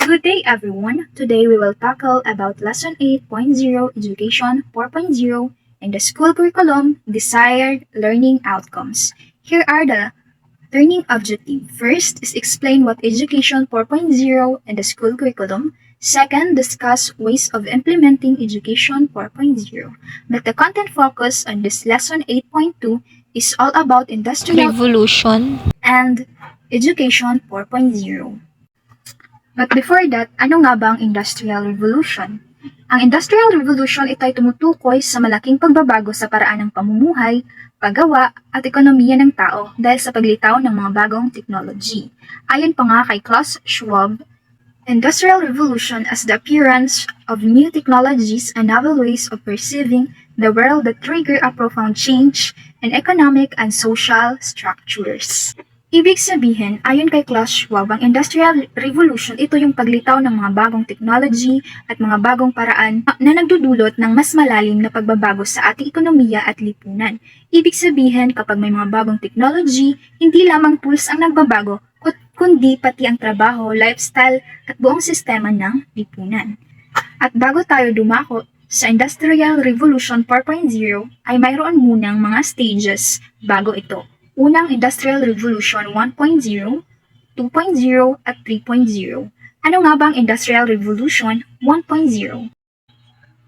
Good day everyone. Today we will tackle about Lesson 8.0 Education 4.0 and the school curriculum desired learning outcomes. Here are the learning objectives. First is explain what Education 4.0 and the school curriculum. Second, discuss ways of implementing Education 4.0. But the content focus on this Lesson 8.2 is all about industrial Revolution. and Education 4.0. But before that, ano nga ba ang Industrial Revolution? Ang Industrial Revolution ito ay tumutukoy sa malaking pagbabago sa paraan ng pamumuhay, paggawa, at ekonomiya ng tao dahil sa paglitaw ng mga bagong technology. Ayon pa nga kay Klaus Schwab, Industrial Revolution as the appearance of new technologies and novel ways of perceiving the world that trigger a profound change in economic and social structures. Ibig sabihin, ayon kay Klaus Schwab, ang Industrial Revolution, ito yung paglitaw ng mga bagong technology at mga bagong paraan na nagdudulot ng mas malalim na pagbabago sa ating ekonomiya at lipunan. Ibig sabihin, kapag may mga bagong technology, hindi lamang tools ang nagbabago, kundi pati ang trabaho, lifestyle, at buong sistema ng lipunan. At bago tayo dumako sa Industrial Revolution 4.0, ay mayroon munang mga stages bago ito. Unang Industrial Revolution 1.0, 2.0, at 3.0. Ano nga ba ang Industrial Revolution 1.0?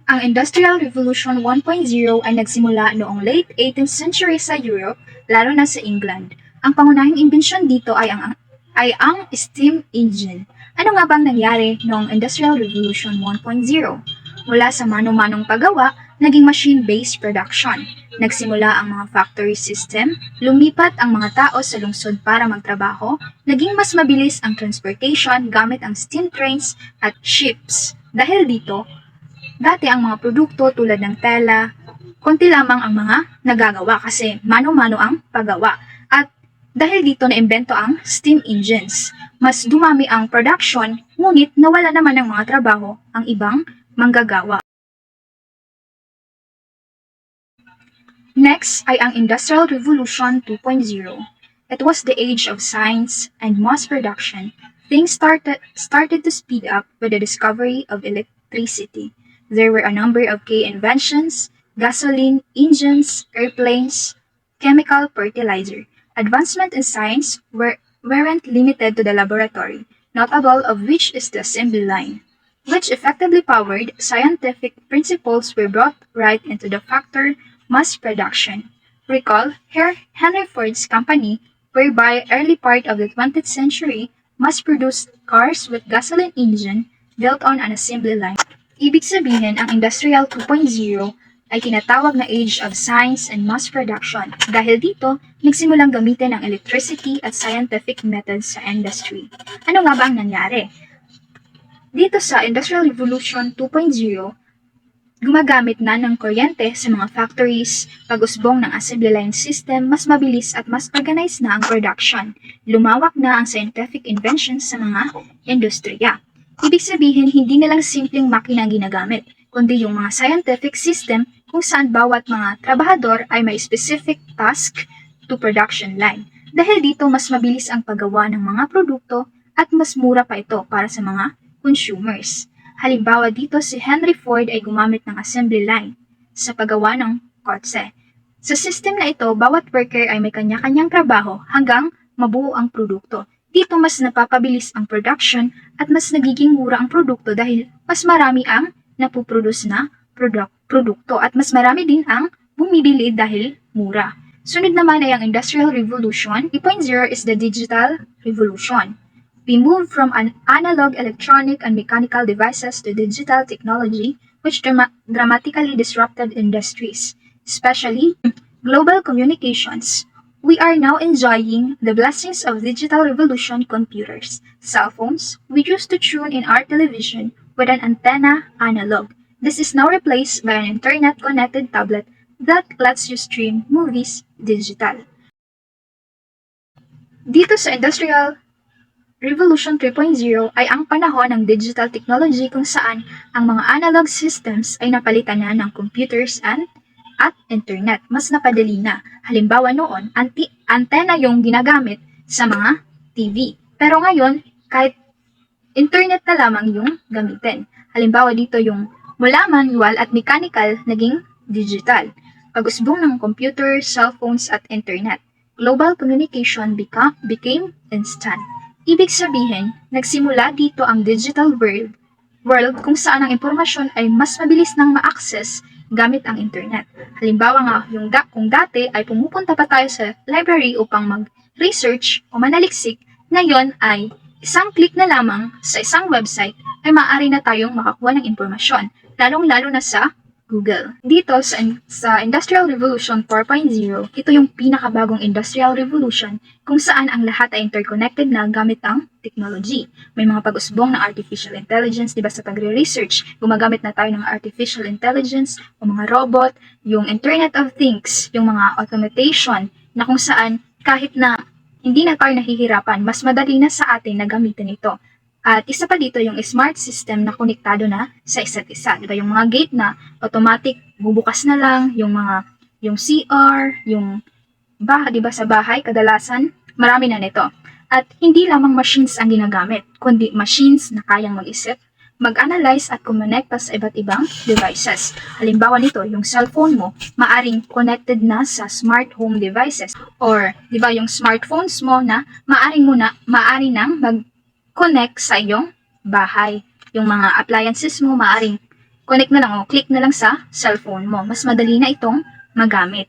Ang Industrial Revolution 1.0 ay nagsimula noong late 18th century sa Europe, lalo na sa England. Ang pangunahing imbensyon dito ay ang steam engine. Ano nga bang nangyari noong Industrial Revolution 1.0? Mula sa mano-manong paggawa, naging machine-based production. Nagsimula ang mga factory system, lumipat ang mga tao sa lungsod para magtrabaho, naging mas mabilis ang transportation gamit ang steam trains at ships. Dahil dito, dati ang mga produkto tulad ng tela, konti lamang ang mga nagagawa kasi mano-mano ang paggawa. At dahil dito naimbento ang steam engines. Mas dumami ang production, ngunit nawala naman ng mga trabaho ang ibang manggagawa. Next ay ang Industrial Revolution 2.0. It was the age of science and mass production. Things started to speed up with the discovery of electricity. There were a number of key inventions: gasoline engines, airplanes, chemical fertilizer. Advancement in science weren't limited to the laboratory, notable of which is the assembly line, which effectively powered scientific principles were brought right into the factory mass production. Recall Henry Ford's company, whereby early part of the 20th century mass-produced cars with gasoline engine built on an assembly line. Ibig sabihin, ang Industrial 2.0 ay tinatawag na age of science and mass production dahil dito nagsimulang gamitin ang electricity at scientific methods sa industry. Ano nga ba ang nangyari? Dito sa Industrial Revolution 2.0, gumagamit na ng kuryente sa mga factories, pag-usbong ng assembly line system, mas mabilis at mas organized na ang production. Lumawak na ang scientific inventions sa mga industriya. Ibig sabihin, hindi na lang simpleng makina ang ginagamit, kundi yung mga scientific system kung saan bawat mga trabahador ay may specific task to production line. Dahil dito, mas mabilis ang paggawa ng mga produkto at mas mura pa ito para sa mga consumers. Halimbawa dito, si Henry Ford ay gumamit ng assembly line sa paggawa ng kotse. Sa system na ito, bawat worker ay may kanya-kanyang trabaho hanggang mabuo ang produkto. Dito mas napapabilis ang production at mas nagiging mura ang produkto dahil mas marami ang napuproduce na produkto at mas marami din ang bumibili dahil mura. Sunod naman ay ang Industrial Revolution 3.0 is the Digital Revolution. We moved from an analog electronic and mechanical devices to digital technology, which dramatically disrupted industries, especially global communications. We are now enjoying the blessings of digital revolution computers, cell phones. We used to tune in our television with an antenna analog. This is now replaced by an internet-connected tablet that lets you stream movies digital. Dito sa Industrial Revolution 3.0 ay ang panahon ng digital technology kung saan ang mga analog systems ay napalitan na ng computers at internet. Mas napadali na. Halimbawa noon, antena yung ginagamit sa mga TV. Pero ngayon, kahit internet na lamang yung gamitin. Halimbawa dito yung mula manual at mechanical naging digital. Pag-usbong ng computer, cellphones at internet, global communication became instant. Ibig sabihin, nagsimula dito ang digital world kung saan ang impormasyon ay mas mabilis nang ma-access gamit ang internet. Halimbawa nga, kung dati ay pumupunta pa tayo sa library upang mag-research o manaliksik, ngayon ay isang click na lamang sa isang website ay maaari na tayong makakuha ng impormasyon, lalong-lalo na sa Google. Dito sa Industrial Revolution 4.0, ito yung pinakabagong Industrial Revolution kung saan ang lahat ay interconnected na gamit ang technology. May mga pag-usbong ng artificial intelligence, di ba sa pagre-research, gumagamit na tayo ng artificial intelligence o mga robot, yung Internet of Things, yung mga automation na kung saan kahit na hindi na tayo nahihirapan, mas madali na sa atin na gamitin ito. At isa pa dito yung smart system na konektado na sa isa't isa. Diba yung mga gate na automatic bubukas na lang, yung CR, yung diba sa bahay kadalasan, marami na nito. At hindi lamang machines ang ginagamit, kundi machines na kayang mag-isip, mag-analyze at kumonekta sa iba't ibang devices. Halimbawa nito, yung cellphone mo, maaring connected na sa smart home devices. Or, diba yung smartphones mo na maaari nang connect sa iyong bahay. Yung mga appliances mo, maaring connect na lang o click na lang sa cellphone mo. Mas madali na itong magamit.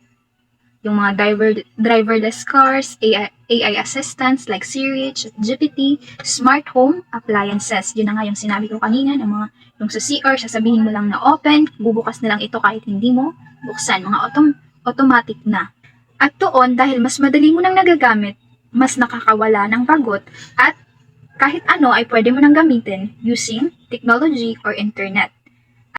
Yung mga driverless cars, AI assistants like Siri, GPT, smart home appliances. Yun na nga yung sinabi ko kanina, yung sa CR, sasabihin mo lang na open, bubukas na lang ito kahit hindi mo buksan. Mga automatic na. At doon, dahil mas madali mo nang nagagamit, mas nakakawala ng pagod at kahit ano ay pwede mo nang gamitin using technology or internet.